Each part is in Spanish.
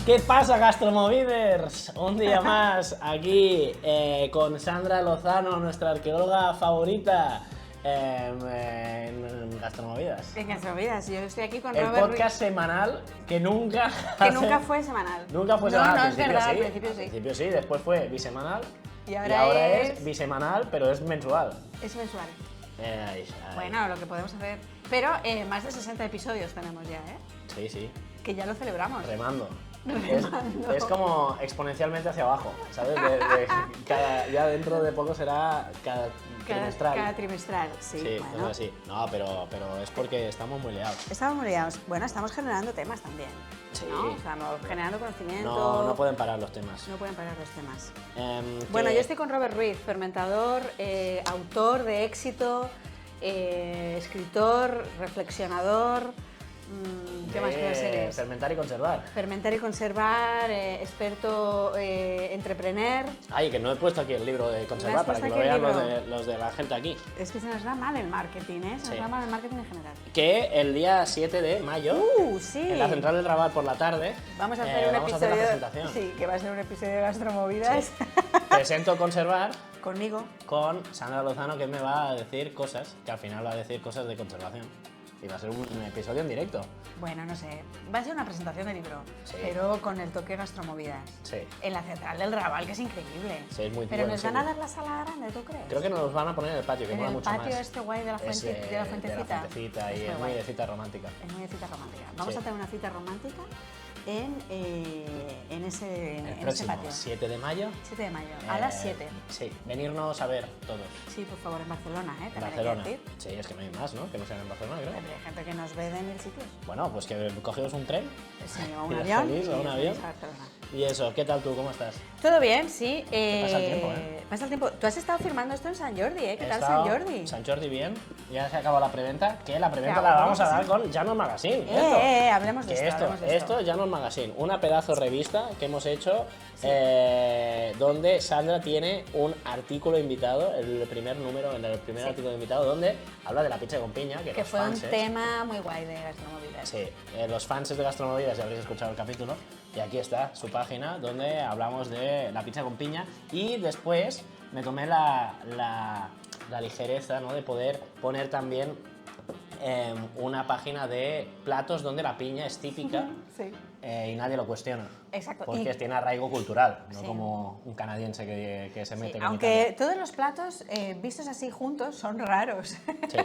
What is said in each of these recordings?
¿Qué pasa, Gastromoviders? Un día más aquí con Sandra Lozano, nuestra arqueóloga favorita en Gastromovidas. En Gastromovidas, yo estoy aquí con El Robert podcast semanal que nunca... Que nunca fue semanal. Nunca fue semanal. No, Al es principio verdad, sí, al principio sí. Al principio sí, después fue bisemanal Y ahora es bisemanal, pero es mensual. Es mensual. Ay. Bueno, lo que podemos hacer. Pero más de 60 episodios tenemos ya, ¿eh? Sí, sí, Que ya lo celebramos. remando. Remando. Es como exponencialmente hacia abajo, ¿sabes? Ya dentro de poco será cada trimestral. Cada trimestral, sí. Sí, bueno. cosas así. No, pero es porque estamos muy liados. Estamos muy liados. Bueno, estamos generando temas también. Sí. ¿No? Estamos generando conocimiento. No pueden parar los temas. No pueden parar los temas. Que- Bueno, yo estoy con Robert Ruiz, fermentador, autor de éxito, escritor, reflexionador. ¿Qué más cosas eres? Fermentar y conservar. Fermentar y conservar, experto entrepreneur. Ay, que no he puesto aquí el libro de ¿No conservar has para que puesto lo aquí vean el los de la gente aquí. Es que se nos da mal el marketing, ¿eh? Se nos Sí. da mal el marketing en general. Que el día 7 de mayo, Sí. en la Central del Rabat por la tarde, Vamos a hacer un vamos a hacer episodio. la presentación. Sí, que va a ser un episodio de Gastromovidas. Sí. Presento conservar Conmigo. con Sandra Lozano, que me va a decir cosas, que al final va a decir cosas de conservación. Y va a ser un episodio en directo. Bueno, no sé. Va a ser una presentación de libro, Sí. pero con el toque Gastromovidas. Sí. En la Central del Raval, que es increíble. Sí, es muy Pero bueno, nos sí. van a dar la sala grande, ¿tú crees? Creo que nos los van a poner en el patio, que En mola el mucho patio más. este guay de la, Es, fuente, de la fuentecita. De la fuentecita, y es muy de cita romántica. Es muy de cita romántica. Vamos Sí. a tener una cita romántica en ese El ese próximo patio. 7 de mayo. 7 de mayo, a las 7. Sí, venirnos a ver todos. Sí, por favor, en Barcelona, ¿eh? En También Barcelona. hay que decir. Sí, es que no hay más, ¿no? Que no sean en Barcelona, creo. Pero hay gente que nos ve de 1000 sitios. Bueno, pues que cogemos un tren. Sí, o un Y avión. feliz, o y un nos avión. venís a Barcelona. Y eso, ¿qué tal tú? ¿Cómo estás? Todo bien, sí. pasa el tiempo, ¿eh? Pasa el tiempo. Tú has estado firmando esto en San Jordi, ¿eh? ¿Qué He tal estado- San Jordi? San Jordi bien. Ya se acabó la preventa. Que la preventa Ya, la vamos a sí. dar con Llanos Magazine. Hablemos de Que esto. hablemos de esto es Llanos Magazine, una pedazo revista que hemos hecho donde Sandra tiene un artículo invitado, el primer número, el primer Sí. artículo invitado, donde habla de la pizza con piña, que Que los fue un fanses- tema muy guay de Gastromovidas. Sí, los fans de Gastromovidas ya habréis escuchado el capítulo y aquí está su página donde hablamos de la pizza con piña y después me tomé la ligereza, ¿no?, de poder poner también una página de platos donde la piña es típica Sí. y nadie lo cuestiona. Exacto. Porque Y- tiene arraigo cultural, no Sí. como un canadiense que se Sí, mete con aunque Italia. todos los platos vistos así juntos son raros. Sí,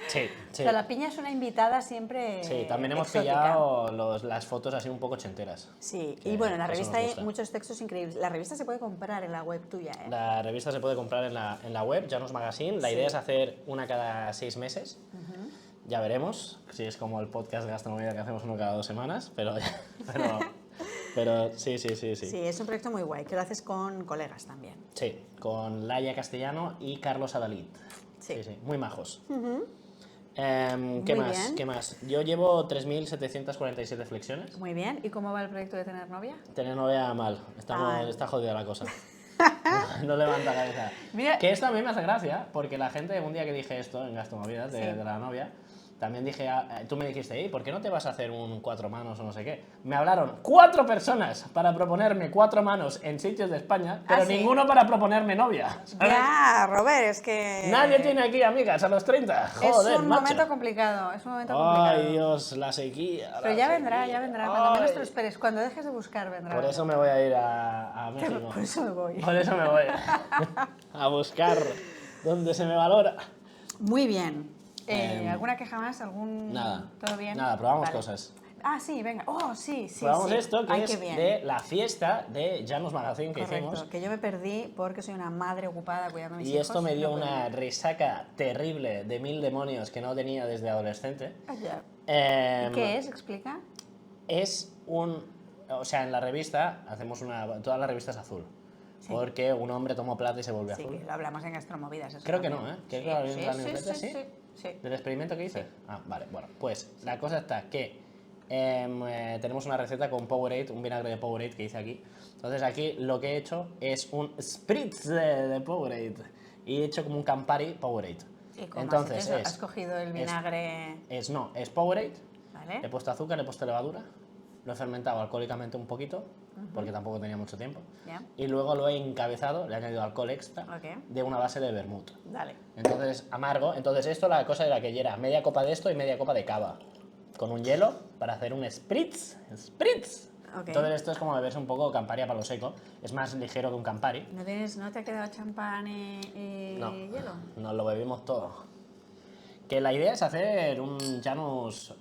sí, sí. O sea, la piña es una invitada siempre Sí, también hemos exótica. pillado las fotos así un poco ochenteras. Sí, que- y bueno, en la que eso revista nos hay gusta. muchos textos increíbles. La revista se puede comprar en la web tuya, ¿eh? La revista se puede comprar en la web, Llanos Magazine. La Sí. idea es hacer una cada 6 meses. Ya veremos si es como el podcast de gastronomía que hacemos uno cada 2 semanas, pero sí. Sí, es un proyecto muy guay, que lo haces con colegas también. Sí, con Laia Castellano y Carlos Adalid. Sí. Muy majos. ¿Qué Muy más? bien. ¿Qué más? Yo llevo 3.747 flexiones. Muy bien, ¿y cómo va el proyecto de tener novia? Tener novia mal, Mal. está jodida la cosa. No levanta cabeza. Mira- Que esto a mí me hace gracia, porque la gente, un día que dije esto en Gastromovidas de, Sí. de la novia, también dije, tú me dijiste, ¿y por qué no te vas a hacer un 4 manos o no sé qué? Me hablaron 4 personas para proponerme 4 manos en sitios de España, pero ¿sí? ninguno para proponerme novia. ¿sabes? Ya, Robert, es que... Nadie tiene aquí amigas a los 30. Joder, es un macho. momento complicado, es un momento complicado. Ay, Dios, la sequía. Pero la ya vendrá, sequía. cuando menos te Ay. lo esperes, cuando dejes de buscar vendrá. Por eso me voy a ir a México. Por eso me voy. Por eso me voy a buscar donde se me valora. Muy bien. ¿Alguna queja más? Nada. ¿Todo bien? Nada, probamos Vale. cosas. Ah, sí, venga. Oh, sí. Probamos sí. esto, que Ay, es qué bien. de la fiesta de Llanos Magazine que Correcto, hicimos. que yo me perdí porque soy una madre ocupada cuidando a mis Y hijos. esto me dio no puedo una ir. resaca terrible de 1000 demonios que no tenía desde adolescente. Ah, ya. Em, ¿Qué es? Explica. Es un... O sea, en la revista hacemos una... Toda la revista es azul. Sí. Porque un hombre tomó plata y se volvió Sí, azul. que lo hablamos en Gastromovidas. eso Creo que también. no, ¿eh? Que Sí, claro, sí, en la sí, newsletter, sí, ¿sí? sí. ¿Del experimento que hice? Ah, vale, bueno, pues la cosa está que tenemos una receta con Powerade, un vinagre de Powerade que hice aquí. Entonces aquí lo que he hecho es un spritz de Powerade y he hecho como un Campari Powerade. ¿Y cómo Entonces has hecho eso? es, ¿Has cogido el vinagre? es Powerade, ¿Vale? le he puesto azúcar, le he puesto levadura, lo he fermentado alcohólicamente un poquito, porque tampoco tenía mucho tiempo. Ya. Y luego lo he encabezado, le he añadido alcohol extra Ok. de una base de vermut. Dale. Entonces, amargo. Entonces, esto la cosa era que ya era media copa de esto y media copa de cava. Con un hielo para hacer un spritz. ¡Spritz! Ok. Entonces, esto es como beberse un poco Campari a palo seco. Es más ligero que un Campari. ¿No te ha quedado champán y No. hielo? Nos lo bebimos todo. Que la idea es hacer un Janus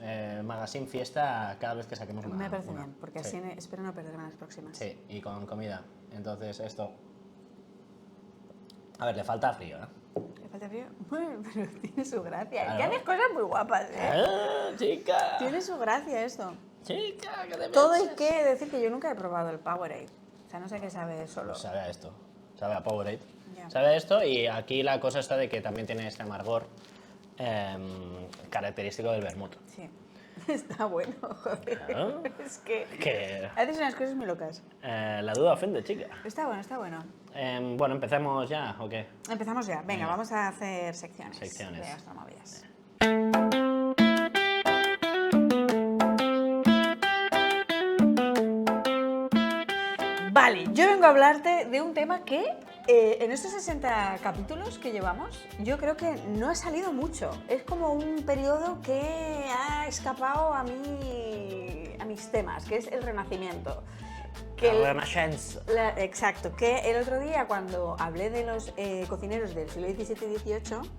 Magazine fiesta cada vez que saquemos una. Me parece una. bien, porque Sí. así espero no perder las próximas. Sí, y con comida. Entonces, esto. A ver, le falta frío, ¿eh? ¿Le falta frío? Bueno, pero tiene su gracia. Claro. Que haces cosas muy guapas, ¿eh? ¡Ah, chica! Tiene su gracia esto. Chica, ¿qué te Todo hay piensas? que decir que yo nunca he probado el Powerade. O sea, no sé qué sabe solo. Pues sabe a esto. Sabe a Powerade. Ya. Sabe a esto y aquí la cosa está de que también tiene este amargor característico del vermut. Sí. Está bueno, joder. Claro. Es que Que haces unas cosas muy locas. la duda ofende, chica. Está bueno, está bueno. Bueno, ¿empezamos ya o qué? Empezamos ya. Venga, Venga. vamos a hacer secciones. Secciones. De gastromovidas. Vale, yo vengo a hablarte de un tema que en estos 60 capítulos que llevamos, yo creo que no ha salido mucho. Es como un periodo que ha escapado a mis temas, que es el Renacimiento. Que el- Renaissance. Exacto, que el otro día cuando hablé de los cocineros del siglo XVII y XVIII,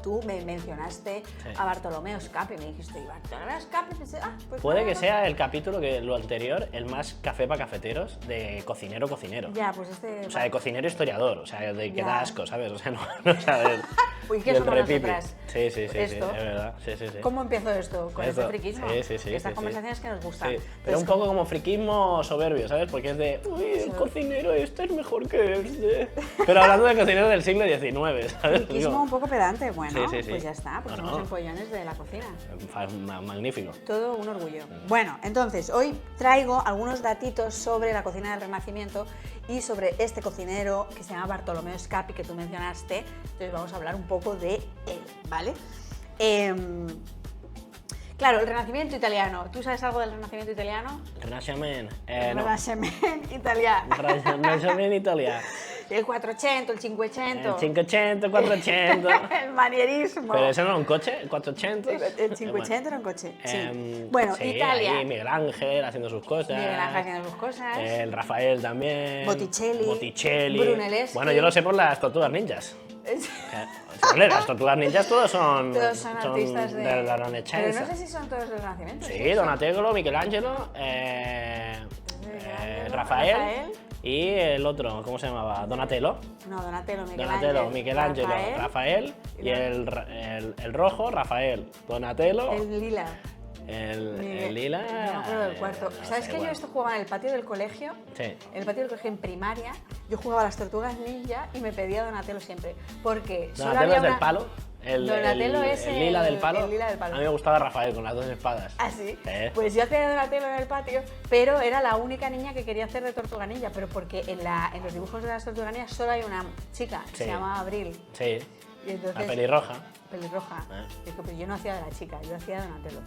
tú me mencionaste Sí. a Bartolomeo Scapi, me dijiste, ¿y Bartolomeo Scapi? Pensé, pues Puede que nada. sea el capítulo que lo anterior, el más café para cafeteros de cocinero. Ya, pues este... O sea, de cocinero historiador, o sea, de que Ya. da asco, ¿sabes? O sea, no sabes. Uy, ¿qué somos repipi. nosotras? Sí, sí, sí, Esto. sí, es verdad. Sí, sí, sí. ¿Cómo empezó esto? Con Esto, este friquismo. sí, sí, Estas sí, conversaciones sí. que nos gustan. Sí, pero Entonces, un poco como friquismo soberbio, ¿sabes? Porque es de, uy, el cocinero este es mejor que este. Pero hablando de cocinero del siglo XIX, ¿sabes? friquismo Digo, un poco pedante. Bueno, Sí, sí, sí. pues ya está, pues No, somos no. empollones de la cocina. magnífico. Todo un orgullo. Bueno, entonces, hoy traigo algunos datitos sobre la cocina del Renacimiento y sobre este cocinero que se llama Bartolomeo Scapi, que tú mencionaste. Entonces vamos a hablar un poco de él, ¿vale? Claro, el Renacimiento italiano. ¿Tú sabes algo del Renacimiento italiano? Renacimiento. El No. Renacimiento italiano. Renacimiento Italia. El 400, el 500. El 500, 400. El manierismo. Pero eso no era un coche, el 400. El 500 era un coche. Sí. Em, Bueno, sí, Italia. Ahí Miguel Ángel haciendo sus cosas. Miguel Ángel haciendo sus cosas. El Rafael también. Botticelli. Brunelleschi. Bueno, yo lo sé por las tortugas ninjas. Hombre, las tortugas ninjas todos son artistas de... la Pero Renaissance. no sé si son todos del Renacimiento. Sí, Donatello, Michelangelo, Rafael y el otro, ¿cómo se llamaba? Donatello. No, Donatello, Donatello, Michelangelo, Rafael y el rojo, Rafael, Donatello, El lila. el lila. No me acuerdo del cuarto. no ¿Sabes sé, que yo bueno. esto jugaba en el patio del colegio? Sí. En el patio del colegio en primaria, yo jugaba a las tortugas ninja y me pedía Donatello siempre. Porque solo Donatello había es del una... palo. Donatello es el lila del palo. el lila del palo. A mí me gustaba Rafael con las dos espadas. ¿Ah, sí? Sí. Pues yo hacía de Donatello en el patio, pero era la única niña que quería hacer de Tortuga Ninja, pero porque en los dibujos de las Tortugas Ninja solo hay una chica, Sí. se llama Abril, Sí. y entonces... La pelirroja. Pelirroja. Ah. Y es que, pues, yo no hacía de la chica, yo hacía de Donatello.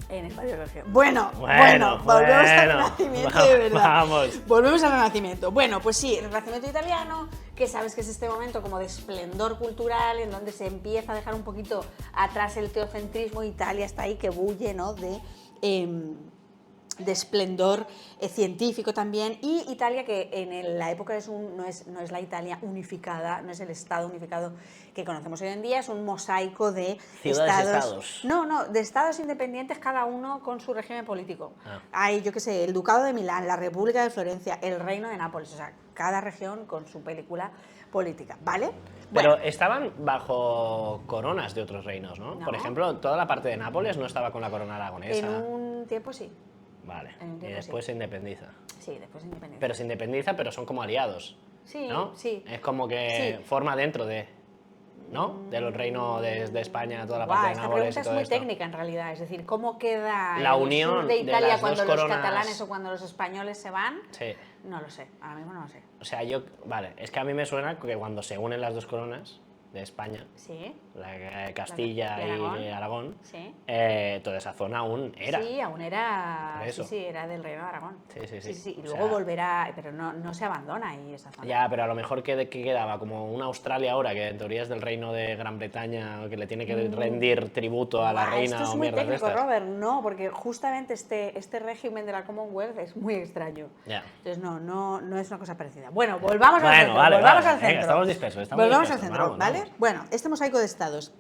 En el patio del colegio. Bueno, volvemos al Renacimiento de verdad. Vamos. Volvemos al Renacimiento. Bueno, pues sí, el Renacimiento italiano, que sabes que es este momento como de esplendor cultural, en donde se empieza a dejar un poquito atrás el teocentrismo. Italia está ahí que bulle, ¿no? De esplendor científico también, y Italia que en la época no es la Italia unificada, no es el Estado unificado que conocemos hoy en día, es un mosaico de Ciudades-estados. No, de estados independientes, cada uno con su régimen político. Ah. Hay, yo qué sé, el Ducado de Milán, la República de Florencia, el Reino de Nápoles, o sea, cada región con su película política, ¿vale? Pero Bueno, estaban bajo coronas de otros reinos, ¿no? No. Por ejemplo, toda la parte de Nápoles no estaba con la corona aragonesa. en un tiempo sí. Vale. en un Y tiempo después sí. se independiza. Sí, después independencia. Pero se independiza, pero son como aliados. Sí, ¿no? sí. Es como que Sí. forma dentro de, ¿no? De los reinos de España, toda la Guau, parte de esta Nápoles pregunta y es todo muy esto. técnica en realidad, es decir, ¿cómo queda La el unión sur de de Italia las cuando dos los coronas. catalanes o cuando los españoles se van? Sí. No lo sé, ahora mismo no lo sé. O sea, vale, es que a mí me suena que cuando se unen las dos coronas de España, Sí. Castilla de y Aragón, Sí. toda esa zona aún era. Sí, aún era. Por eso. Sí, era del Reino de Aragón. Sí. Y O luego sea, volverá, pero no se abandona ahí esa zona. Ya, pero a lo mejor que quedaba como una Australia ahora, que en teoría es del reino de Gran Bretaña, que le tiene que rendir tributo a la Buah, reina esto es o muy mierdas de técnico, estas. Robert. No, porque justamente este régimen de la Commonwealth es muy extraño. Ya. Entonces no es una cosa parecida. Bueno, volvamos al Bueno, centro. vale, volvamos vale. al centro. Venga, estamos dispersos. Volvamos al centro, Vamos, ¿vale? vamos. Bueno, este mosaico de estados.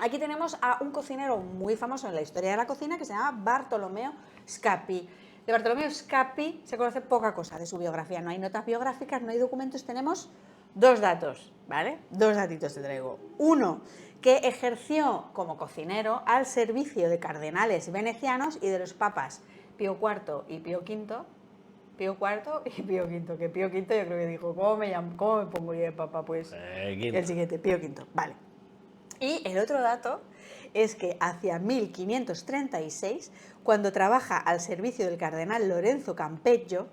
Aquí tenemos a un cocinero muy famoso en la historia de la cocina que se llama Bartolomeo Scappi. De Bartolomeo Scappi se conoce poca cosa de su biografía. No hay notas biográficas, no hay documentos. Tenemos dos datos, ¿vale? Dos datitos te traigo. Uno, que ejerció como cocinero al servicio de cardenales venecianos y de los papas Pío IV y Pío V. Pío IV y Pío V, que Pío V yo creo que dijo, ¿cómo me pongo yo de papa? Pues Quinto. el siguiente, Pío V, vale. Y el otro dato es que hacia 1536, cuando trabaja al servicio del cardenal Lorenzo Campeggio,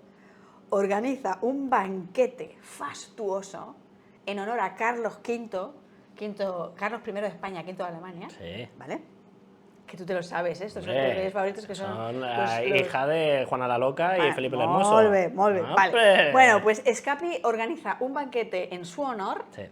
organiza un banquete fastuoso en honor a Carlos V, Carlos I de España, V de Alemania, Sí. ¿vale? Que tú te lo sabes, ¿eh? Estos son Hombre, tus reyes favoritos que son la hija de Juana la Loca y Felipe el Hermoso. Molt bé, molt bé. Vale. ¡Hombre! Bueno, pues Scappi organiza un banquete en su honor Sí.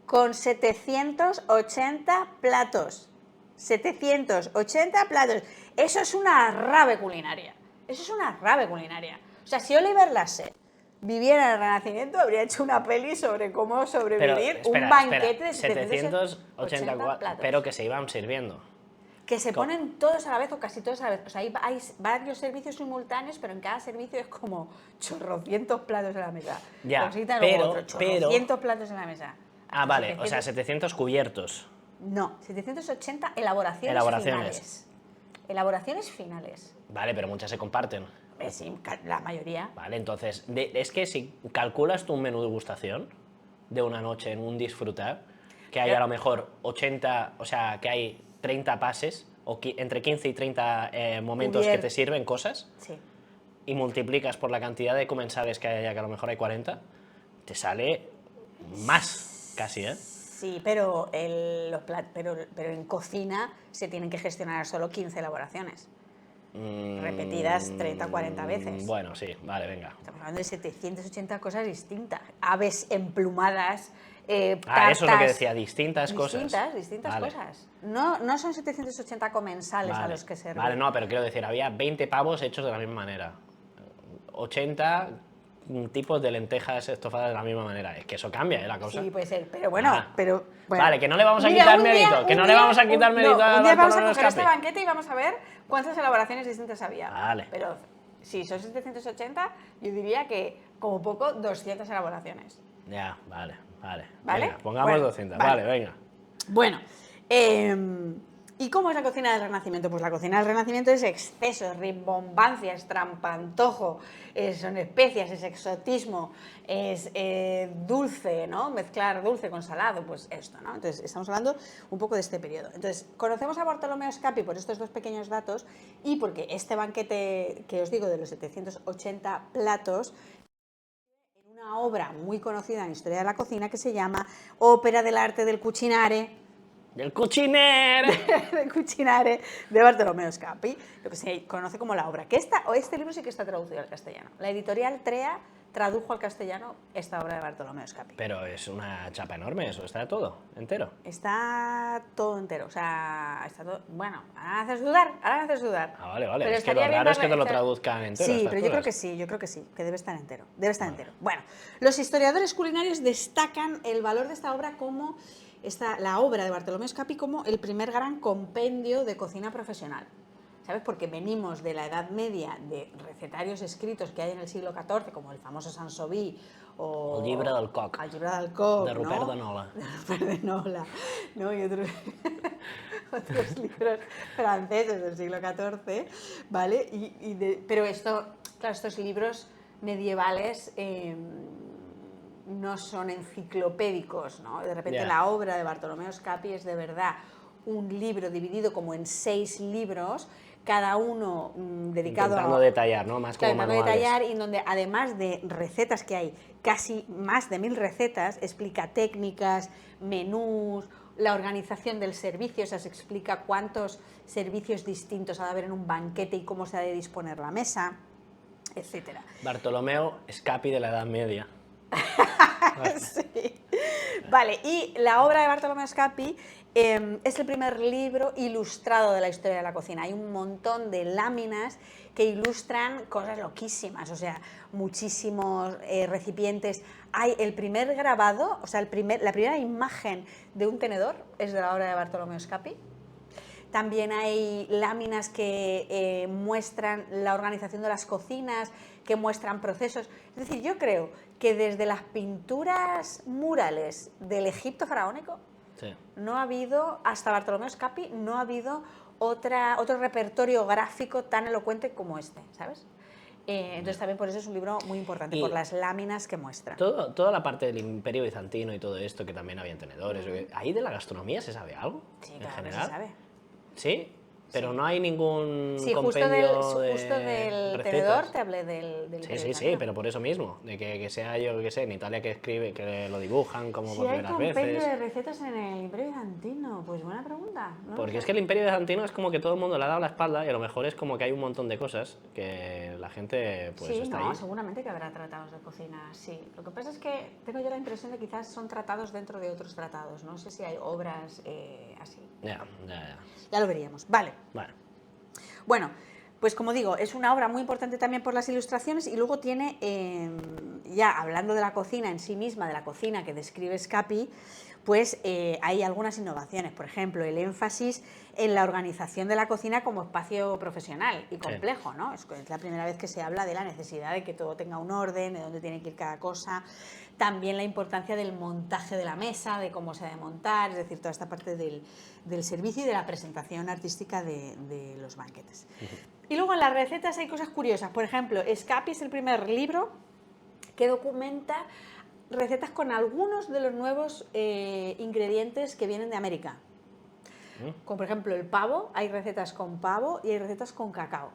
con 780 platos. 780 platos. Eso es una rave culinaria. Eso es una rave culinaria. O sea, si Oliver Lasse viviera en el Renacimiento, habría hecho una peli sobre cómo sobrevivir un banquete de 780 platos. Pero que se iban sirviendo. Que se ponen todos a la vez o casi todos a la vez. O sea, hay varios servicios simultáneos, pero en cada servicio es como chorrocientos platos en la mesa. Ya, Cositas, pero- luego otro, chorrocientos platos en la mesa. Ah, vale, 700 o sea, 700 cubiertos. No, 780 elaboraciones Elaboraciones. finales. Elaboraciones finales. Vale, pero muchas se comparten. Sí, la mayoría. Vale, entonces, es que si calculas tú un menú de degustación de una noche en un disfrutar, que hay a lo mejor 80, o sea, que hay 30 pases, o entre 15 y 30 momentos que te sirven cosas, Sí. y multiplicas por la cantidad de comensales que hay allá, que a lo mejor hay 40, te sale más, casi, ¿eh? Sí, pero, pero en cocina se tienen que gestionar solo 15 elaboraciones. Repetidas 30 o 40 veces. Bueno, sí, vale, venga. Estamos hablando de 780 cosas distintas. Aves emplumadas, Eso tartas. es lo que decía, distintas cosas. Distintas Vale. cosas. No son 780 comensales a Vale. los que serven. Vale, no, pero quiero decir, había 20 pavos hechos de la misma manera. 80 tipos de lentejas estofadas de la misma manera. Es que eso cambia, ¿eh? La cosa. Sí, puede ser, pero bueno, Ah. bueno. Vale, que no le vamos a Mira, quitar un día- mérito, que un no le día- vamos a quitar mérito a un día vamos a Bartolomé coger este Scappi. banquete y vamos a ver cuántas elaboraciones distintas había. Vale. Pero si son 780, yo diría que como poco 200 elaboraciones. Ya, vale. ¿Vale? Venga, pongamos Bueno, 200. vale. Vale, venga. Bueno, ¿y cómo es la cocina del Renacimiento? Pues la cocina del Renacimiento es exceso, es rimbombancia, es trampantojo, son especias, es exotismo, es dulce, ¿no? Mezclar dulce con salado, pues esto, ¿no? Entonces, estamos hablando un poco de este periodo. Entonces, conocemos a Bartolomeo Scappi por estos dos pequeños datos y porque este banquete que os digo de los 780 platos una obra muy conocida en la historia de la cocina que se llama Ópera del arte del cucinare, ¡Del cuchinero! de Cucinare de Bartolomeo Scappi, lo que se conoce como la obra. Que este libro sí que está traducido al castellano. La editorial Trea tradujo al castellano esta obra de Bartolomeo Scappi. Pero es una chapa enorme eso, está todo, entero. Está todo entero, o sea, está todo... Bueno, ahora me haces dudar, Ah, vale, vale. Pero Es que lo estaría bien raro es que te lo darle- traduzcan entero. Sí, estas pero yo creo cosas. que sí, que debe estar entero. Debe estar entero. Bueno, los historiadores culinarios destacan el valor de esta obra como la obra de Bartolomeo Scappi como el primer gran compendio de cocina profesional. ¿Sabes? Porque venimos de la Edad Media de recetarios escritos que hay en el siglo XIV, como el famoso Sansoví o... El llibre del coc. El llibre del coc, De Rupert ¿no? de Nola. De Rupert de Nola, ¿no? Y otros, otros libros franceses del siglo XIV, ¿vale? Pero estos libros medievales no son enciclopédicos, ¿no? De repente Ya. la obra de Bartolomeo Scappi es de verdad un libro dividido como en 6 libros cada uno dedicado Intentando detallar, ¿no? Más como intentando manuales. detallar, y donde además de recetas, que hay casi más de 1000 recetas, explica técnicas, menús, la organización del servicio, o sea, se explica cuántos servicios distintos ha de haber en un banquete y cómo se ha de disponer la mesa, etcétera. Bartolomeo Scapi de la Edad Media. Sí. Vale, y la obra de Bartolomeo Scapi es el primer libro ilustrado de la historia de la cocina. Hay un montón de láminas que ilustran cosas loquísimas, o sea, muchísimos recipientes. Hay el primer grabado, o sea, la primera imagen de un tenedor es de la obra de Bartolomeo Scapi. También hay láminas que muestran la organización de las cocinas, que muestran procesos. Es decir, yo creo que desde las pinturas murales del Egipto faraónico, Sí. no ha habido, hasta Bartolomeo Scapi, no ha habido otro repertorio gráfico tan elocuente como este, ¿sabes? Entonces también por eso es un libro muy importante, Y por las láminas que muestra. toda la parte del Imperio Bizantino y todo esto, que también habían tenedores. ¿Ahí de la gastronomía se sabe algo? Sí, en claro que general. se sabe. ¿Sí? Pero Sí. no hay ningún Sí, justo compendio del de tenedor recetas. te hablé del Sí, Imperio sí, Bizantino. pero por eso mismo, de que sea yo, que sé, en Italia que escribe, que lo dibujan como Si por hay primeras compendio veces. de recetas en el Imperio Bizantino, pues buena pregunta. No lo Porque sé. es que el Imperio Bizantino es como que todo el mundo le ha dado la espalda y a lo mejor es como que hay un montón de cosas que la gente pues Sí, está no, ahí. seguramente que habrá tratados de cocina, sí. Lo que pasa es que tengo yo la impresión de que quizás son tratados dentro de otros tratados. No sé si hay obras así. Ya, ya, ya. Ya lo veríamos. Vale. Bueno, Bueno, pues como digo, es una obra muy importante también por las ilustraciones, y luego tiene, ya hablando de la cocina en sí misma, de la cocina que describe Scapi, pues hay algunas innovaciones. Por ejemplo, el énfasis en la organización de la cocina como espacio profesional y complejo, ¿no? Es la primera vez que se habla de la necesidad de que todo tenga un orden, de dónde tiene que ir cada cosa. También la importancia del montaje de la mesa, de cómo se ha de montar, es decir, toda esta parte del servicio y de la presentación artística de los banquetes. Y luego en las recetas hay cosas curiosas. Por ejemplo, Scapi es el primer libro que documenta recetas con algunos de los nuevos ingredientes que vienen de América. Como por ejemplo el pavo, hay recetas con pavo y hay recetas con cacao.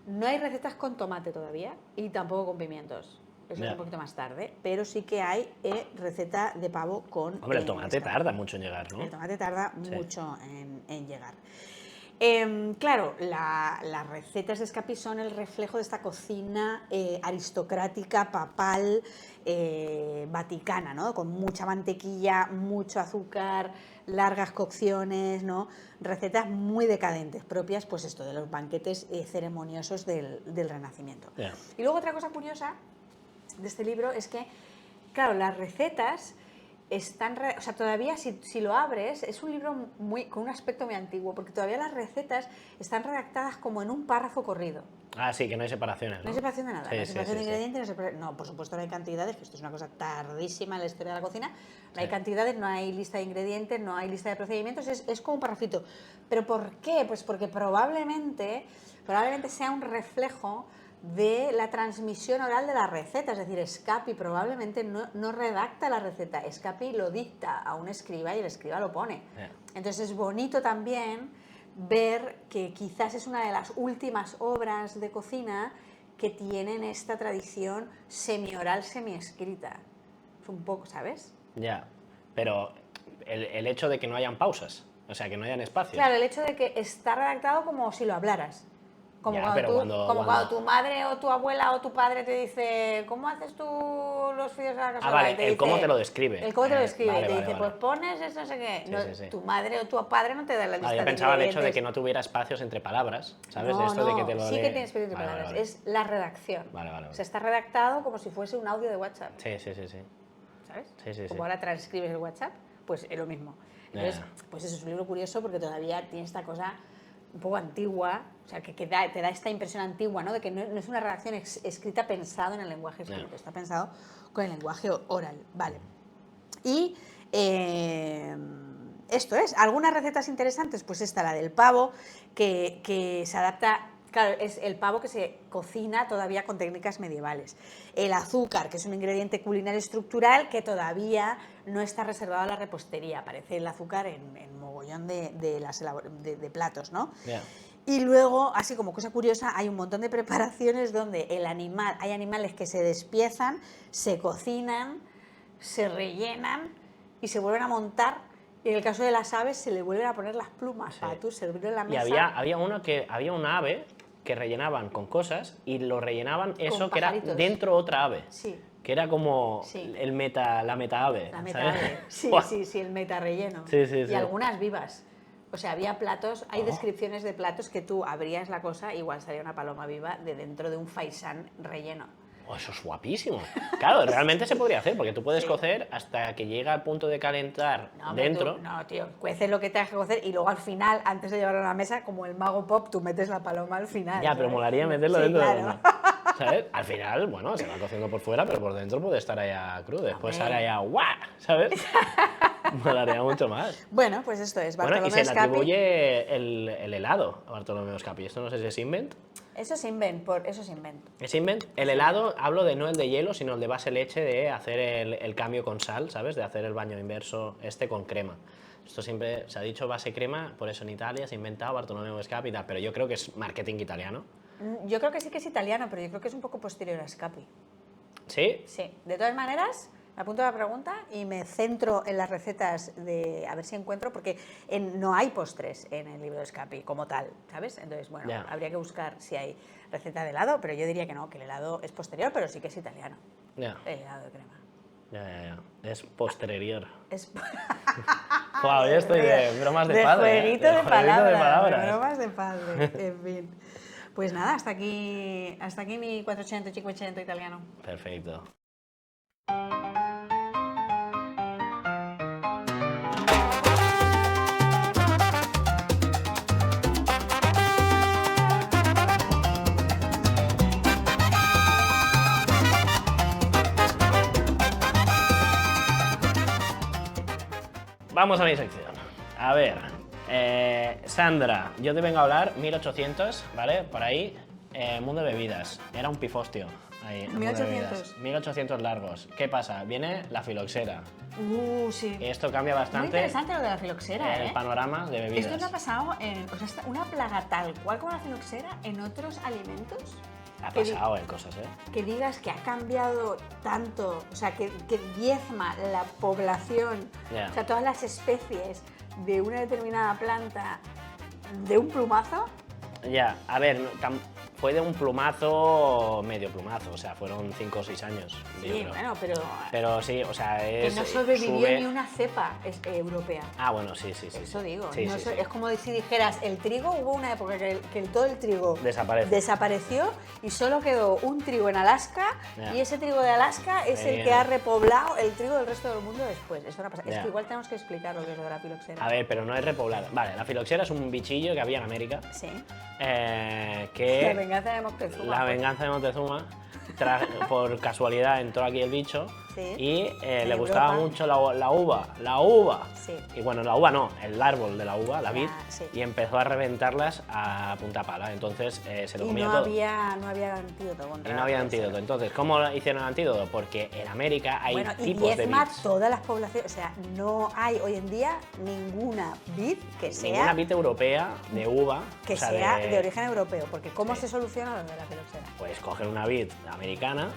No hay recetas con tomate todavía y tampoco con pimientos. Eso es un poquito más tarde, pero sí que hay receta de pavo con... hombre, el tomate tarda mucho en llegar, ¿no? El tomate tarda mucho en llegar. Claro, las recetas de Scapi son el reflejo de esta cocina aristocrática, papal, vaticana, ¿no? Con mucha mantequilla, mucho azúcar, largas cocciones, ¿no? Recetas muy decadentes, propias, pues esto, de los banquetes ceremoniosos del Renacimiento. Yeah. Y luego otra cosa curiosa de este libro es que, claro, las recetas están, o sea, todavía si lo abres, es un libro con un aspecto muy antiguo, porque todavía las recetas están redactadas como en un párrafo corrido. Ah, sí, que no hay separaciones, ¿no? No hay separación de nada, Sí, no hay separación de sí. ingredientes, no, por supuesto no hay cantidades, que esto es una cosa tardísima en la historia de la cocina, no hay cantidades, no hay lista de ingredientes, no hay lista de procedimientos, es como un párrafito. ¿Pero por qué? Pues porque probablemente sea un reflejo de la transmisión oral de la receta, es decir, Scapi probablemente no redacta la receta, Scapi lo dicta a un escriba y el escriba lo pone. Entonces es bonito también ver que quizás es una de las últimas obras de cocina que tienen esta tradición semi-oral, semi-escrita. Es un poco, ¿sabes? Ya, pero el hecho de que no hayan pausas, o sea, que no hayan espacios. Claro, el hecho de que está redactado como si lo hablaras. Como, ya, cuando tu madre o tu abuela o tu padre te dice, ¿cómo haces tú los fideos a la cazuela? Vale, el cómo te lo describe. El cómo te lo describe, vale, y te vale, dice, vale. pues pones eso, no sé qué. Sí, No, sí. Tu madre o tu padre no te da la lista Vale, de yo pensaba el hecho de ingredientes. que no tuviera espacios entre palabras, ¿sabes? No, Esto de que te lo sí lee. que tiene espacio entre Vale, palabras, vale. es la redacción. Vale. O sea, está redactado como si fuese un audio de WhatsApp, Sí. ¿sabes? Sí. Como ahora transcribes el WhatsApp, pues es lo mismo. Entonces, pues eso es un libro curioso porque todavía tiene esta cosa un poco antigua, o sea, que te da esta impresión antigua, ¿no? De que no es una redacción escrita pensado en el lenguaje escrito, está pensado con el lenguaje oral, ¿vale? Y esto es, algunas recetas interesantes, pues esta, la del pavo, que se adapta. Claro, es el pavo que se cocina todavía con técnicas medievales. El azúcar, que es un ingrediente culinario estructural que todavía no está reservado a la repostería. Aparece el azúcar en mogollón de platos, ¿no? Yeah. Y luego, así como cosa curiosa, hay un montón de preparaciones donde hay animales que se despiezan, se cocinan, se rellenan y se vuelven a montar. Y en el caso de las aves se le vuelven a poner las plumas para tú servirlo en la Y mesa. había una ave que rellenaban con cosas y lo rellenaban eso que era pajaritos. dentro otra ave. Sí. Que era como Sí. la meta ave. La meta ¿sabes? ave. Sí, Buah. sí, el meta relleno. Sí, Y sí. algunas vivas. O sea, había platos, hay descripciones de platos que tú abrías la cosa, igual salía una paloma viva de dentro de un faisán relleno. Oh, eso es guapísimo. Claro, realmente se podría hacer, porque tú puedes Sí. cocer hasta que llega al punto de calentar No, pero dentro. tú- no, tío, cueces lo que tengas que cocer y luego al final, antes de llevarlo a la mesa, como el mago pop, tú metes la paloma al final. Ya, pero ¿sabes? molaría meterlo Sí, dentro claro. del horno. ¿Sabes? Al final, bueno, se va cociendo por fuera, pero por dentro puede estar allá crudo. Después Hombre. sale allá ¡guau! ¿Sabes? Molaría mucho más. Bueno, pues esto es Bueno, y Bartolomé se le Scapi. atribuye el helado a Bartolomé Scapi. Esto no sé si es invent. Eso es invent. ¿Es invent? El helado, hablo de no el de hielo, sino el de base leche, de hacer el cambio con sal, ¿sabes? De hacer el baño inverso con crema. Esto siempre se ha dicho base crema, por eso en Italia se ha inventado Bartolomé Scapi y tal, pero yo creo que es marketing italiano. Yo creo que sí que es italiano, pero yo creo que es un poco posterior a Scapi. ¿Sí? Sí, de todas maneras, me apunto a la pregunta y me centro en las recetas de a ver si encuentro, porque no hay postres en el libro de Scapi como tal, ¿sabes? Entonces, bueno, Ya. habría que buscar si hay receta de helado, pero yo diría que no, que el helado es posterior, pero sí que es italiano. Ya, El helado de crema. ya. Es posterior. Es Wow, yo estoy de bromas de padre. jueguito ¿eh? de jueguito palabras, de bromas de padre, en fin. Pues nada, hasta aquí mi 400 500 italiano. Perfecto. Vamos a mi sección. A ver, Sandra, yo te vengo a hablar 1800, ¿vale? Por ahí, mundo de bebidas. Era un pifostio. Ahí, el mundo de 1800. bebidas. 1800 largos. ¿Qué pasa? Viene la filoxera. Sí. Esto cambia Muy bastante interesante lo de la filoxera, el ¿eh? panorama de bebidas. Esto no ha pasado o sea, una plaga tal cual como la filoxera en otros alimentos. Ha que pasado en cosas, ¿eh? Que digas que ha cambiado tanto, o sea, que diezma la población, Ya. o sea, todas las especies de una determinada planta de un plumazo. Ya, a ver, fue de un plumazo, medio plumazo, o sea, fueron 5 o 6 años. yo Sí, creo. bueno, Pero sí, o sea, que es. no sobrevivió sube- ni una cepa europea. Ah, bueno, sí. Eso digo. Sí, no sí, so- sí. Es como si dijeras, el trigo, hubo una época que todo el trigo Desapareció. y solo quedó un trigo en Alaska Ya. y ese trigo de Alaska es el que Ya. ha repoblado el trigo del resto del mundo después. Eso no pasa. Es Ya. que igual tenemos que explicar lo que es lo de la filoxera. A ver, pero no es repoblada. Vale, la filoxera es un bichillo que había en América. Sí. Que La venganza de Moctezuma. la venganza de Montezuma, por casualidad entró aquí el bicho Sí. y En le gustaba Europa. mucho la uva. La uva. Sí. Y bueno, la uva no, el árbol de la uva, la Ya, vid, sí. y empezó a reventarlas a punta pala. Entonces se lo Y comía no todo. había antídoto contra Y no la había filoxera. antídoto. Entonces, ¿cómo hicieron el antídoto? Porque en América hay Bueno, y tipos de diezma vids. todas las poblaciones. O sea, no hay hoy en día ninguna vid que Ninguna sea, vid europea de uva. que o sea, sea de origen europeo. Porque ¿cómo Sí. se soluciona lo de la filoxera? Pues cogen una vid americana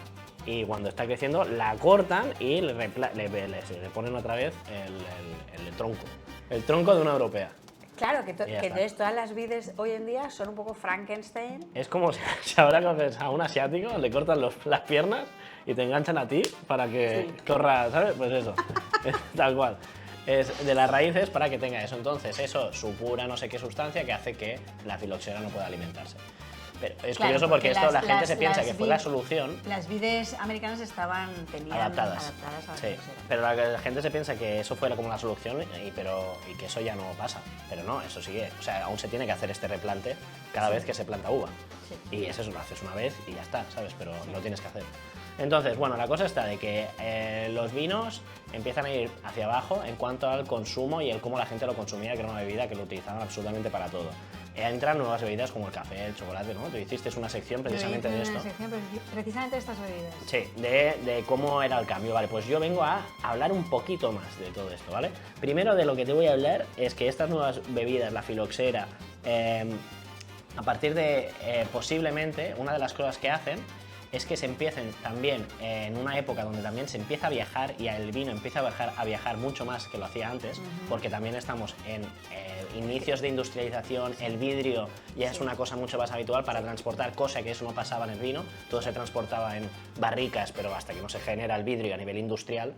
y cuando está creciendo la cortan y le ponen otra vez el tronco. El tronco de una europea. Claro, que Y ya está. entonces todas las vides hoy en día son un poco Frankenstein. Es como si ahora coges a un asiático, le cortan las piernas y te enganchan a ti para que Sí. corra, ¿sabes? Pues eso, tal cual. Es de las raíces para que tenga eso. Entonces, eso supura no sé qué sustancia que hace que la filoxera no pueda alimentarse. Pero es Claro, curioso porque esto la gente las- se piensa las que fue vid- la solución. Las vides americanas tenían Adaptadas. a la Sí, filoxera. pero la gente se piensa que eso fue como la solución y que eso ya no pasa. Pero no, eso sigue. O sea, aún se tiene que hacer este replante cada vez que se planta uva. Sí. Y eso lo haces una vez y ya está, ¿sabes? Pero lo tienes que hacer. Entonces, bueno, la cosa está de que los vinos empiezan a ir hacia abajo en cuanto al consumo y el cómo la gente lo consumía, que era una bebida que lo utilizaban absolutamente para todo. Entran nuevas bebidas como el café, el chocolate, ¿no? Tú hiciste una sección precisamente Yo de hice esto. una sección precisamente de estas bebidas. Sí, de cómo era el cambio. Vale, pues yo vengo a hablar un poquito más de todo esto, ¿vale? Primero de lo que te voy a hablar es que estas nuevas bebidas, la filoxera, a partir de, posiblemente, una de las cosas que hacen es que se empiecen también en una época donde también se empieza a viajar y el vino empieza a viajar mucho más que lo hacía antes, porque también estamos en inicios de industrialización, el vidrio ya es una cosa mucho más habitual para transportar, cosa que eso no pasaba en el vino, todo se transportaba en barricas, pero hasta que no se genera el vidrio a nivel industrial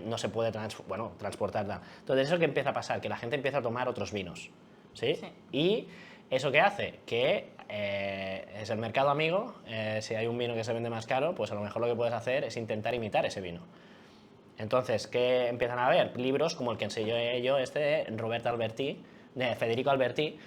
no se puede transportar nada. Entonces eso que empieza a pasar, que la gente empieza a tomar otros vinos, ¿sí? Y ¿eso qué hace? Que es el mercado amigo, si hay un vino que se vende más caro, pues a lo mejor lo que puedes hacer es intentar imitar ese vino. Entonces, ¿qué empiezan a haber? Libros como el que enseñé yo, de Roberto Alberti, de Federico Alberti,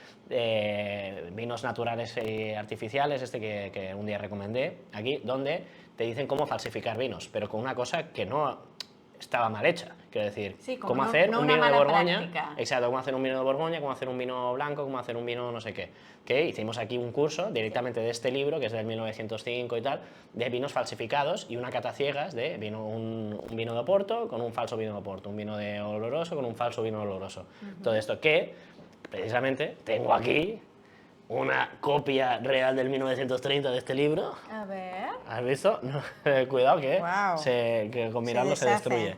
vinos naturales y artificiales, que un día recomendé aquí, donde te dicen cómo falsificar vinos, pero con una cosa que no estaba mal hecha. Quiero decir, sí, cómo hacer un vino de Borgoña, práctica. exacto, cómo hacer un vino de Borgoña, cómo hacer un vino blanco, cómo hacer un vino no sé qué. Que hicimos aquí un curso directamente de este libro, que es del 1905 y tal, de vinos falsificados y una cata ciegas de un vino de Oporto con un falso vino de Oporto, un vino de oloroso con un falso vino oloroso. Todo esto que, precisamente, tengo aquí una copia real del 1930 de este libro. A ver. ¿Has visto? No, cuidado que, Wow. que con mirarlo se destruye.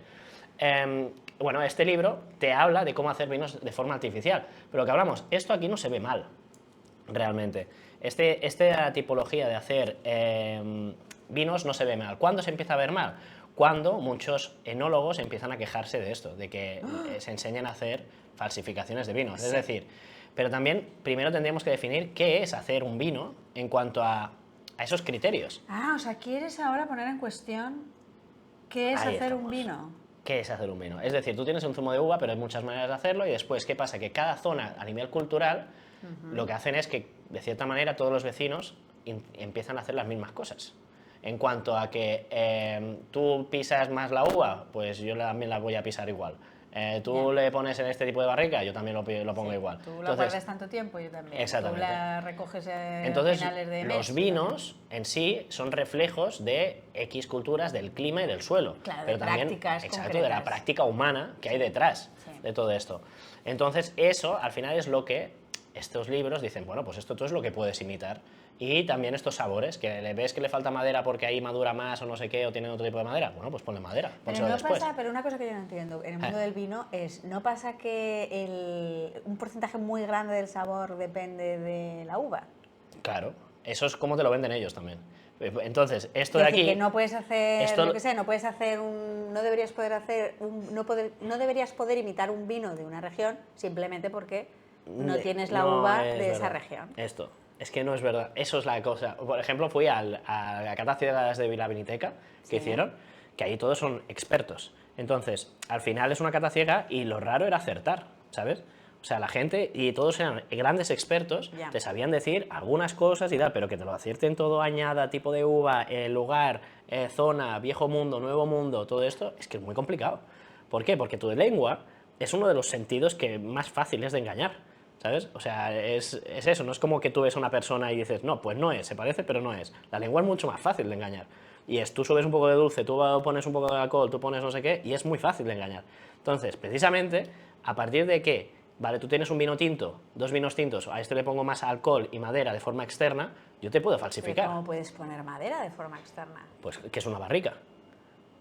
Bueno, este libro te habla de cómo hacer vinos de forma artificial, pero lo que hablamos, esto aquí no se ve mal, realmente. Esta tipología de hacer vinos no se ve mal. ¿Cuándo se empieza a ver mal? Cuando muchos enólogos empiezan a quejarse de esto, de que se enseñan a hacer falsificaciones de vinos. Es decir, pero también primero tendríamos que definir qué es hacer un vino en cuanto a esos criterios. Ah, o sea, ¿quieres ahora poner en cuestión qué es Ahí hacer estamos. un vino? ¿Qué es hacer un vino? Es decir, tú tienes un zumo de uva, pero hay muchas maneras de hacerlo y después, ¿qué pasa? Que cada zona a nivel cultural lo que hacen es que, de cierta manera, todos los vecinos empiezan a hacer las mismas cosas. En cuanto a que tú pisas más la uva, pues yo también la voy a pisar igual. Tú le pones en este tipo de barrica, yo también lo pongo igual. Tú la guardas tanto tiempo, yo también. Exactamente. Tú la recoges a Entonces, finales de mes. los vinos en sí son reflejos de X culturas, del clima y del suelo. Claro, pero de también, prácticas exacto, concretas. de la práctica humana que hay detrás de todo esto. Entonces, eso al final es lo que estos libros dicen, bueno, pues esto es lo que puedes imitar. Y también estos sabores, que le ves que le falta madera porque ahí madura más o no sé qué, o tienen otro tipo de madera, bueno, pues ponle madera, pónselo después. Pero una cosa que yo no entiendo en el mundo del vino es, ¿no pasa que un porcentaje muy grande del sabor depende de la uva? Claro, eso es como te lo venden ellos también. Entonces, esto Es de aquí... decir, que no puedes hacer, esto, yo qué sé, no puedes hacer no deberías poder hacer, no deberías poder imitar un vino de una región simplemente porque no tienes la uva de esa región. Esto, es que no es verdad, eso es la cosa. Por ejemplo, fui a la cata ciegas de Vilaviniteca que hicieron, que ahí todos son expertos. Entonces, al final es una cata ciega y lo raro era acertar, ¿sabes? O sea, la gente, y todos eran grandes expertos, te sabían decir algunas cosas y tal, pero que te lo acierten todo, añada, tipo de uva, lugar, zona, viejo mundo, nuevo mundo, todo esto, es que es muy complicado. ¿Por qué? Porque tu lengua es uno de los sentidos que más fácil es de engañar, ¿sabes? O sea, es eso, no es como que tú ves a una persona y dices, no, pues no es, se parece, pero no es. La lengua es mucho más fácil de engañar. Y tú subes un poco de dulce, tú pones un poco de alcohol, tú pones no sé qué, y es muy fácil de engañar. Entonces, precisamente, a partir de que vale, tú tienes un vino tinto, 2 vinos tintos, a este le pongo más alcohol y madera de forma externa, yo te puedo falsificar. ¿Pero cómo puedes poner madera de forma externa? Pues que es una barrica,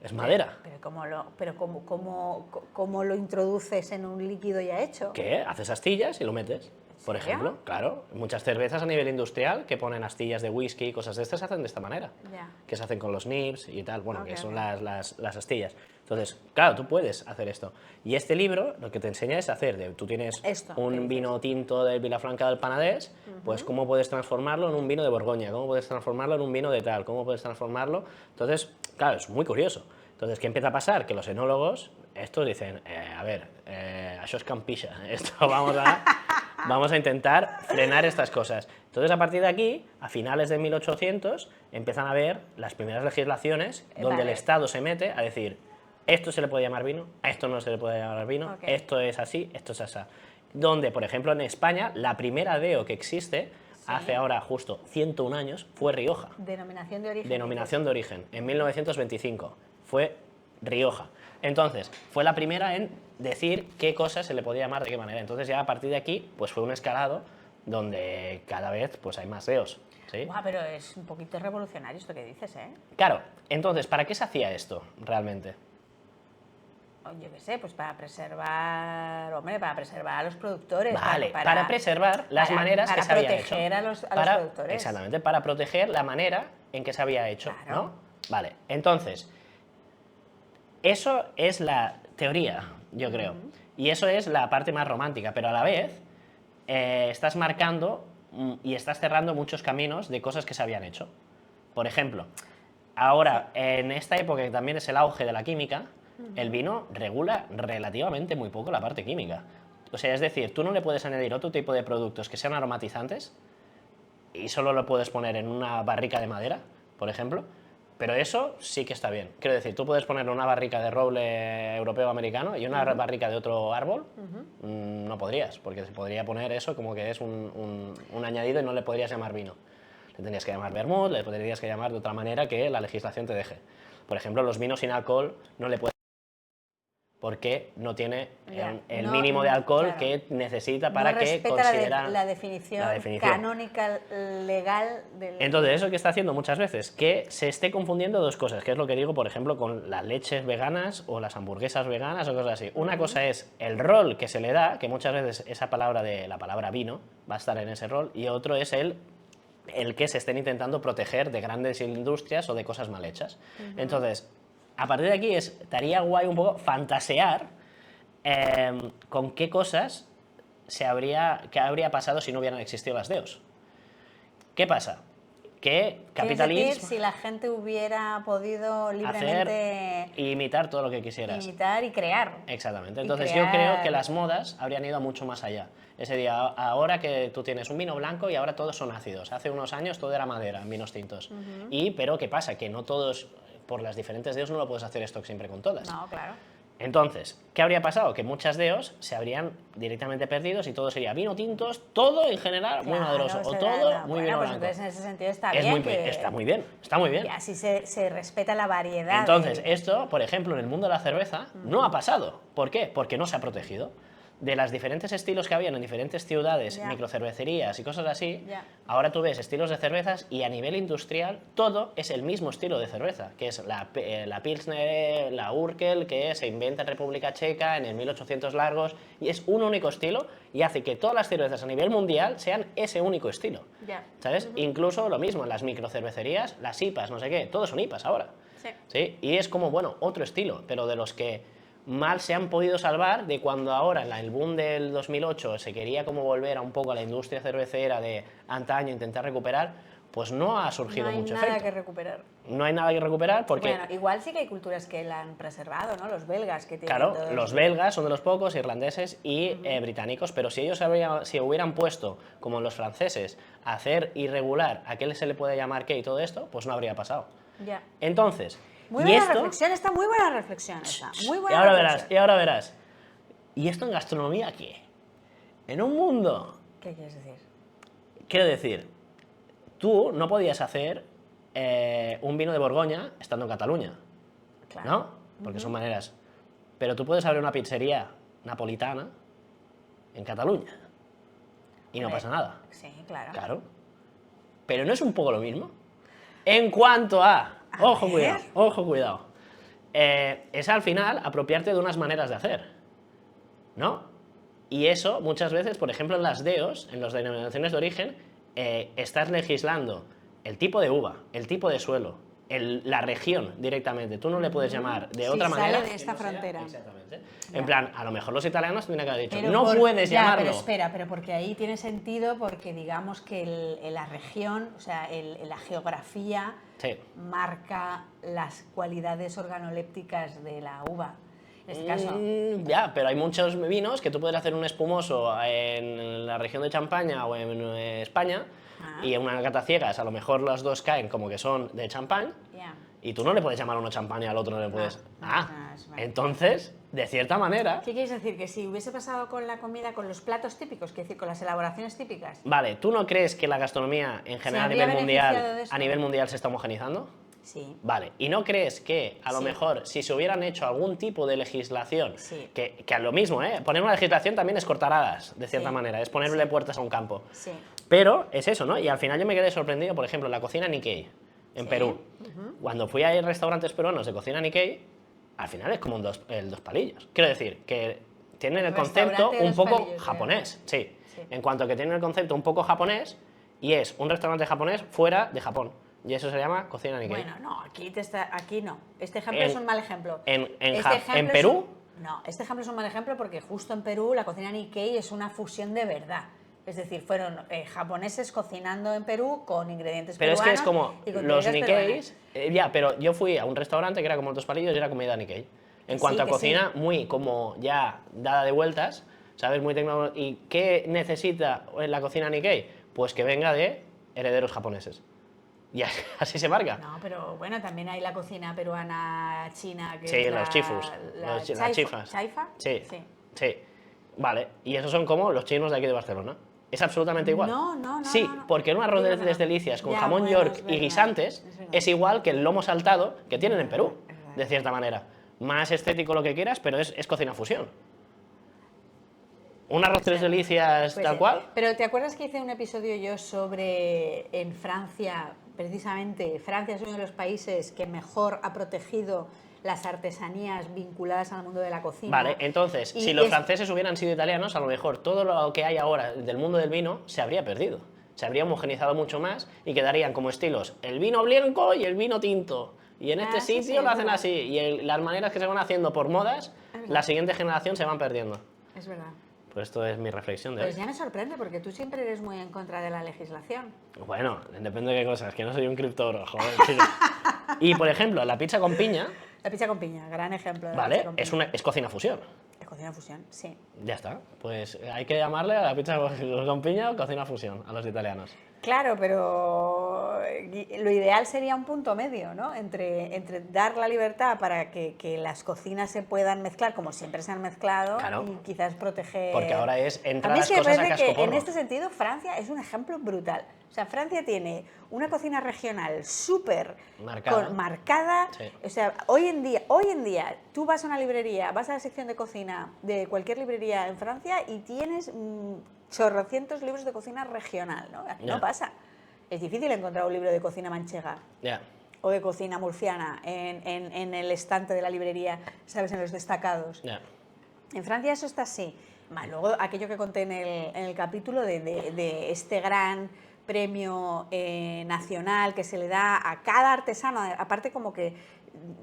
es madera. ¿Cómo lo introduces en un líquido ya hecho? ¿Qué? Haces astillas y lo metes. Por ejemplo, claro, muchas cervezas a nivel industrial que ponen astillas de whisky y cosas de estas se hacen de esta manera. Que se hacen con los nibs y tal, bueno, que son las astillas. Entonces, claro, tú puedes hacer esto. Y este libro lo que te enseña es hacer, tú tienes un vino tinto de Vilafranca del Penedès, pues cómo puedes transformarlo en un vino de Borgoña, cómo puedes transformarlo en un vino de tal, cómo puedes transformarlo. Entonces, claro, es muy curioso. Entonces, ¿qué empieza a pasar? Que los enólogos, estos dicen, a ver, això es campilla, esto vamos a intentar frenar estas cosas. Entonces, a partir de aquí, a finales de 1800, empiezan a haber las primeras legislaciones donde el Estado se mete a decir, esto se le puede llamar vino, a esto no se le puede llamar vino, esto es así, esto es así. Donde, por ejemplo, en España, la primera DEO que existe, hace ahora justo 101 años, fue Rioja. Denominación de origen. Denominación de origen, en 1925, fue Rioja. Entonces, fue la primera en decir qué cosas se le podía llamar de qué manera. Entonces ya a partir de aquí, pues fue un escalado donde cada vez pues, hay más deos. ¿Sí? Buah, pero es un poquito revolucionario esto que dices, ¿eh? Claro, entonces, ¿para qué se hacía esto realmente? Yo qué sé, pues para preservar, hombre, para preservar a los productores. Vale, para preservar las maneras que se habían hecho. Para proteger a los productores. Exactamente, para proteger la manera en que se había hecho, Claro. ¿no? Vale, entonces, eso es la teoría, yo creo. Y eso es la parte más romántica, pero a la vez estás marcando y estás cerrando muchos caminos de cosas que se habían hecho. Por ejemplo, ahora, en esta época que también es el auge de la química, el vino regula relativamente muy poco la parte química. O sea, es decir, tú no le puedes añadir otro tipo de productos que sean aromatizantes y solo lo puedes poner en una barrica de madera, por ejemplo, pero eso sí que está bien. Quiero decir, tú puedes poner una barrica de roble europeo americano y una barrica de otro árbol, no podrías, porque se podría poner eso como que es un añadido y no le podrías llamar vino. Le tendrías que llamar vermut, le tendrías que llamar de otra manera que la legislación te deje. Por ejemplo, los vinos sin alcohol no le puedes, porque no tiene el mínimo de alcohol que necesita para que consideran la definición canónica legal del... Entonces, eso que está haciendo muchas veces, que se esté confundiendo dos cosas, que es lo que digo, por ejemplo, con las leches veganas o las hamburguesas veganas o cosas así. Una cosa es el rol que se le da, que muchas veces esa palabra la palabra vino va a estar en ese rol, y otro es el que se estén intentando proteger de grandes industrias o de cosas mal hechas. Entonces, a partir de aquí estaría guay un poco fantasear con qué cosas qué habría pasado si no hubieran existido las DEOs. ¿Qué pasa? Que capitalismo... Es decir, si la gente hubiera podido libremente... hacer, imitar todo lo que quisieras. Imitar y crear. Exactamente. Entonces yo creo que las modas habrían ido mucho más allá. Ese día, ahora que tú tienes un vino blanco y ahora todos son ácidos. Hace unos años todo era madera en vinos tintos. Pero ¿qué pasa? Que no todos... Por las diferentes DEOs no lo puedes hacer esto siempre con todas. No, claro. Entonces, ¿qué habría pasado? Que muchas DEOs se habrían directamente perdidos y todo sería vino tintos, todo en general muy maderoso, o todo muy vino blanco. Entonces, en ese sentido está bien. Está muy bien, está muy bien. Y así se respeta la variedad. Entonces, esto, por ejemplo, en el mundo de la cerveza, no ha pasado. ¿Por qué? Porque no se ha protegido. De los diferentes estilos que habían en diferentes ciudades, microcervecerías y cosas así, ahora tú ves estilos de cervezas y a nivel industrial todo es el mismo estilo de cerveza, que es la Pilsner, la Urkel, que se inventa en República Checa en el 1800 largos, y es un único estilo y hace que todas las cervezas a nivel mundial sean ese único estilo. ¿Sabes? Incluso lo mismo en las microcervecerías, las IPAs, no sé qué, todos son IPAs ahora. ¿Sí? Y es como, bueno, otro estilo, pero de los que mal se han podido salvar, de cuando ahora en el boom del 2008 se quería como volver a un poco a la industria cervecera de antaño, intentar recuperar, pues no ha surgido mucho efecto. No hay nada que recuperar. No hay nada que recuperar porque... Bueno, igual sí que hay culturas que la han preservado, ¿no? Los belgas que tienen... Claro, los belgas son de los pocos, irlandeses y británicos, pero si ellos si hubieran puesto, como los franceses, a hacer irregular a qué se le puede llamar qué y todo esto, pues no habría pasado. Entonces... Muy buena reflexión, está muy buena reflexión esta. Muy buena y ahora verás. ¿Y esto en gastronomía qué? En un mundo... ¿Qué quieres decir? Quiero decir, tú no podías hacer un vino de Borgoña estando en Cataluña, ¿no? Porque son maneras. Pero tú puedes abrir una pizzería napolitana en Cataluña y no pasa nada. Sí, claro. Claro. Pero ¿no es un poco lo mismo? En cuanto a... Ojo, cuidado, ojo, cuidado. Es al final apropiarte de unas maneras de hacer, ¿no? Y eso muchas veces, por ejemplo, en las DEOs, en las denominaciones de origen, estás legislando el tipo de uva, el tipo de suelo, la región directamente. Tú no le puedes llamar de otra manera. Sale de esta frontera. Exactamente. En plan, a lo mejor los italianos tendrían que haber dicho, no puedes llamarlo. Pero espera, pero porque ahí tiene sentido, porque digamos que la región, o sea, la geografía marca las cualidades organolépticas de la uva. En este caso. Ya, pero hay muchos vinos que tú puedes hacer un espumoso en la región de Champaña o en España, y en una cata ciegas a lo mejor las dos caen como que son de champán, y tú no le puedes llamar a uno champán y al otro no le puedes... Entonces, de cierta manera... ¿Qué quieres decir? Que si hubiese pasado con la comida, con los platos típicos, es decir, con las elaboraciones típicas... Vale, ¿tú no crees que la gastronomía en general a nivel mundial se está homogeneizando? Sí. Vale, ¿y no crees que a lo Sí. mejor si se hubieran hecho algún tipo de legislación, Sí. que a lo mismo, poner una legislación también es cortar alas, de cierta Sí. manera, es ponerle Sí. puertas a un campo. Sí. Pero es eso, ¿no? Y al final yo me quedé sorprendido, por ejemplo, la cocina Nikkei, en Sí. Perú. Cuando fui a ir a restaurantes peruanos de cocina Nikkei, al final es como el dos palillos. Quiero decir, que tienen el concepto Restaurante de un dos poco palillos, japonés, sí. Sí. En cuanto que tienen el concepto un poco japonés, y es un restaurante japonés fuera de Japón. Y eso se llama cocina Nikkei. Bueno, no, aquí no. Este ejemplo es un mal ejemplo. ¿En ejemplo Perú? No, este ejemplo es un mal ejemplo porque justo en Perú la cocina Nikkei es una fusión de verdad. Es decir, fueron japoneses cocinando en Perú con ingredientes Pero es peruanos. que es como y con los ingredientes Nikkeis, ya, pero yo fui a un restaurante que era como los dos palillos y era comida Nikkei. En Que cuanto sí, a que cocina, sí. muy como ya dada de vueltas, ¿sabes? Muy tecnológica. ¿Y qué necesita la cocina Nikkei? Pues que venga de herederos japoneses. Y así se marca. No, pero bueno, también hay la cocina peruana china que Sí, es los chifus, las chifas. ¿Chaifa? Sí, sí. Vale, y esos son como los chinos de aquí de Barcelona. Es absolutamente igual. No, Sí, no. porque un arroz Digo de que no. tres delicias con Ya, jamón bueno, york es y verdad, guisantes es verdad. es igual que el lomo saltado que tienen en Perú, Es verdad. de cierta manera. Más estético lo que quieras, pero es cocina fusión. Un arroz tres delicias Puede tal ser. cual. Pero ¿te acuerdas que hice un episodio yo sobre en Francia, precisamente, Francia es uno de los países que mejor ha protegido las artesanías vinculadas al mundo de la cocina? Vale, entonces, Y si los es- franceses hubieran sido italianos, a lo mejor todo lo que hay ahora del mundo del vino se habría perdido. Se habría homogenizado mucho más y quedarían como estilos el vino blanco y el vino tinto. Y en este sí, sitio sí, lo es hacen verdad. así. Y las maneras que se van haciendo por modas, verdad. la siguiente generación se van perdiendo. Es verdad. Pues esto es mi reflexión de Pues hoy. ya me sorprende porque tú siempre eres muy en contra de la legislación. Bueno, depende de qué cosas, que no soy un criptoro, joder, chico. Y por ejemplo, la pizza con piña, La pizza con piña, gran ejemplo de la ¿vale? pizza con piña. Es cocina fusión. Es cocina fusión, sí. Ya está. Pues hay que llamarle a la pizza con piña o cocina fusión a los italianos. Claro, pero lo ideal sería un punto medio, ¿no? Entre dar la libertad para que las cocinas se puedan mezclar como siempre se han mezclado Claro. y quizás proteger... Porque ahora es A entrar mí las es que me cosas a parece que en cascoporro. este sentido Francia es un ejemplo brutal. O sea, Francia tiene una cocina regional súper Marcada. marcada. Sí. O sea, hoy en día, tú vas a una librería, vas a la sección de cocina de cualquier librería en Francia y tienes chorrocientos libros de cocina regional, ¿no? Aquí Ya. no pasa. Es difícil encontrar un libro de cocina manchega Ya. o de cocina murciana en el estante de la librería, ¿sabes? En los destacados. Ya. En Francia eso está así. Más luego aquello que conté en el capítulo de este gran premio nacional que se le da a cada artesano, aparte como que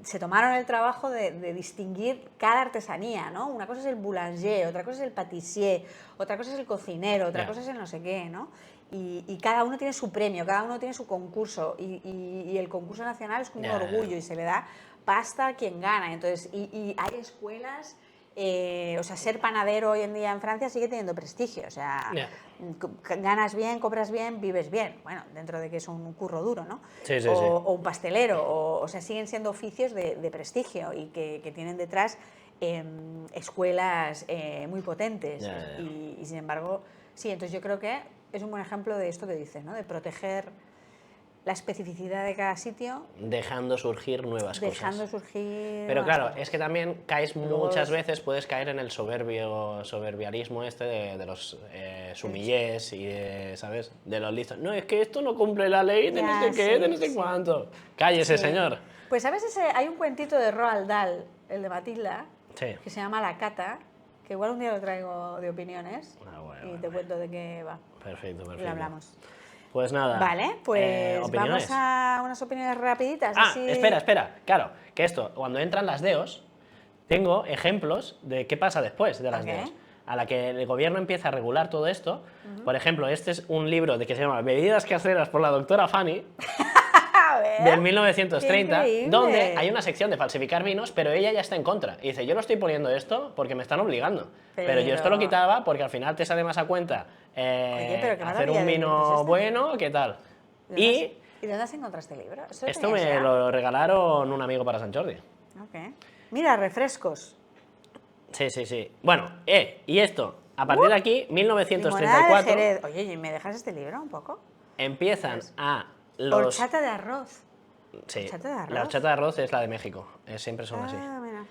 se tomaron el trabajo de distinguir cada artesanía, ¿no? Una cosa es el boulanger, otra cosa es el patissier, otra cosa es el cocinero, otra Ya. cosa es el no sé qué, ¿no? Y cada uno tiene su premio, cada uno tiene su concurso y el concurso nacional es como un Ya, ya. orgullo y se le da pasta a quien gana. Entonces, y hay escuelas, o sea, ser panadero hoy en día en Francia sigue teniendo prestigio, o sea, Ya. ganas bien, cobras bien, vives bien, bueno, dentro de que es un curro duro, ¿no? Sí, sí, o, sí. o un pastelero, o sea, siguen siendo oficios de prestigio y que tienen detrás escuelas muy potentes. Ya, ya, ya. Y sin embargo, sí, entonces yo creo que es un buen ejemplo de esto que dices, ¿no? De proteger la especificidad de cada sitio, Dejando surgir nuevas dejando cosas. surgir... Pero nuevas claro, cosas. es que también caes Luego muchas es- veces, puedes caer en el soberbiarismo este de los sumillés y ¿sabes? De los listos. No, es que esto no cumple la ley de no Ya, sé qué, de sí, no sé sí. cuánto. Cállese, Sí. señor. Pues sabes, hay un cuentito de Roald Dahl, el de Matilda, Sí. que se llama La Cata, que igual un día lo traigo de opiniones Ah, bueno, y bueno, te cuento de qué va. Perfecto, Y perfecto. lo hablamos. Pues nada. Vale, pues opiniones. vamos a unas opiniones rapiditas. Ah, así... espera. Claro, que esto, cuando entran las DEOs, tengo ejemplos de qué pasa después de las Ok. DEOs. A la que el gobierno empieza a regular todo esto. Por ejemplo, este es un libro que se llama Bebidas caseras por la doctora Fanny, A ver, del 1930, qué increíble. donde hay una sección de falsificar vinos, pero ella ya está en contra. Y dice, yo lo estoy poniendo esto porque me están obligando. Pero yo esto lo Pero- quitaba porque al final te sale más a cuenta Oye, pero qué hacer maravilla un de libro es vino este. bueno, ¿qué tal? ¿Y dónde has encontrado este libro? ¿Eso lo Esto me tenías ya? lo regalaron un amigo para San Jordi. Ok. Mira, refrescos. Sí. Bueno, y esto, a partir de aquí, Limonada de 1934, Jerez. Oye, ¿y me dejas este libro un poco? empiezan a los... Horchata de arroz. Sí, ¿Horchata de arroz? la horchata de arroz es la de México, siempre son así. Mira.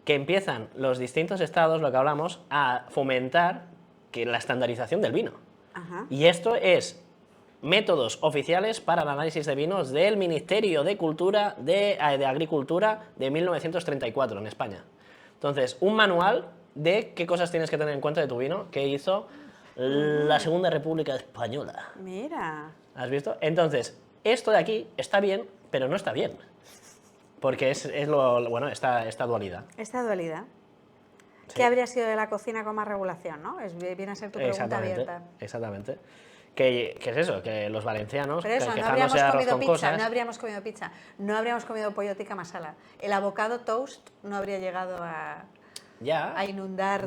Que empiezan los distintos estados, lo que hablamos, a fomentar la estandarización del vino. Ajá. Y esto es métodos oficiales para el análisis de vinos del Ministerio de Cultura de Agricultura de 1934 en España. Entonces, un manual de qué cosas tienes que tener en cuenta de tu vino que hizo la Segunda República Española. Mira. ¿Has visto? Entonces, esto de aquí está bien, pero no está bien. Porque es bueno, esta dualidad. Esta dualidad. Sí. ¿Qué habría sido de la cocina con más regulación, no? Viene a ser tu pregunta abierta. Exactamente. ¿Qué es eso? Que los valencianos, Pero eso, no quejándose habríamos de arroz comido con pizza, cosas... no habríamos comido pizza, no habríamos comido pollo tikka masala. El avocado toast no habría llegado a inundar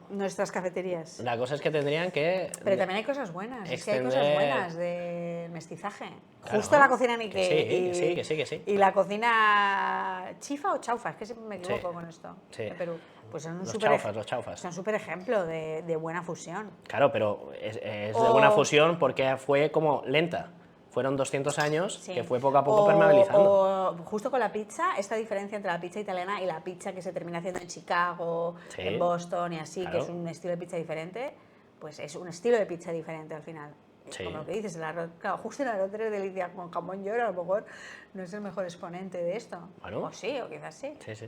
nuestras cafeterías. La cosa es que tendrían que... Pero también hay cosas buenas, es que hay cosas buenas de mestizaje. Claro, Justo la cocina que sí. Y la cocina chifa o chaufa, es que siempre me equivoco con esto, sí. de Perú. Pues son un Los chaufas. Son súper ejemplo de buena fusión. Claro, pero es de buena fusión porque fue como lenta. Fueron 200 años que fue poco a poco permeabilizando. O justo con la pizza, esta diferencia entre la pizza italiana y la pizza que se termina haciendo en Chicago, en Boston y así, claro, que es un estilo de pizza diferente, pues es un estilo de pizza diferente al final. Sí. Como lo que dices, el arroz, claro, justo el arroz de delicia con jamón york a lo mejor no es el mejor exponente de esto. Bueno, o sí, o quizás sí. Sí.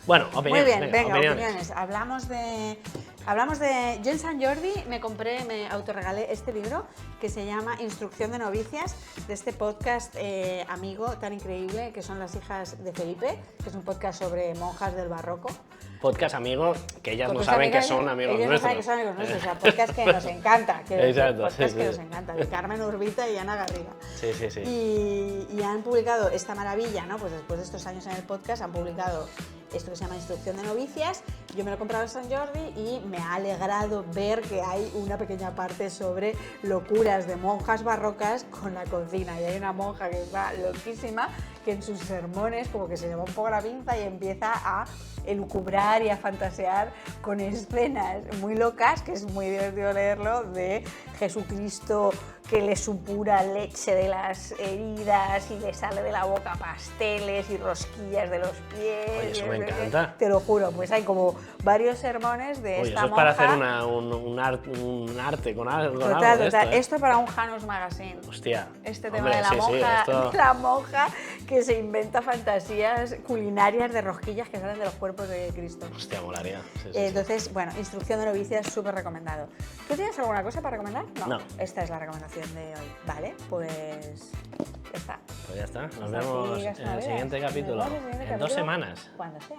Bueno, opiniones. Muy bien, venga, opiniones. Hablamos de... Yo en San Jordi me autorregalé este libro que se llama Instrucción de novicias, de este podcast amigo tan increíble que son Las hijas de Felipe, que es un podcast sobre monjas del barroco. Podcast amigo, que ellas no saben que son amigos nuestros. Ellos no saben que son amigos nuestros, o sea, podcast que nos encanta. Exacto, podcast que nos encanta, de Carmen Urbita y Ana Garriga. Sí. Y han publicado esta maravilla, ¿no? Pues después de estos años en el podcast han publicado esto que se llama Instrucción de novicias. Yo me lo he comprado en San Jordi y me ha alegrado ver que hay una pequeña parte sobre locuras de monjas barrocas con la cocina. Y hay una monja que está loquísima, que en sus sermones como que se lleva un poco la pinza y empieza a elucubrar y a fantasear con escenas muy locas, que es muy divertido leerlo, de Jesucristo que le supura leche de las heridas y le sale de la boca pasteles y rosquillas de los pies. Oye, eso me encanta. Te lo juro, pues hay como varios sermones de esta monja. Eso es para hacer un arte con algo. Total. Esto para un Janus Magazine. Hostia. Este tema de la monja que se inventa fantasías culinarias de rosquillas que salen de los cuerpos de Cristo. Hostia, molaría. Entonces, bueno, Instrucción de novicias, súper recomendado. ¿Tú tienes alguna cosa para recomendar? No. Esta es la recomendación de hoy. Vale, pues ya está. Pues ya está. Nos vemos en el siguiente capítulo. En 2 semanas. Cuando sea.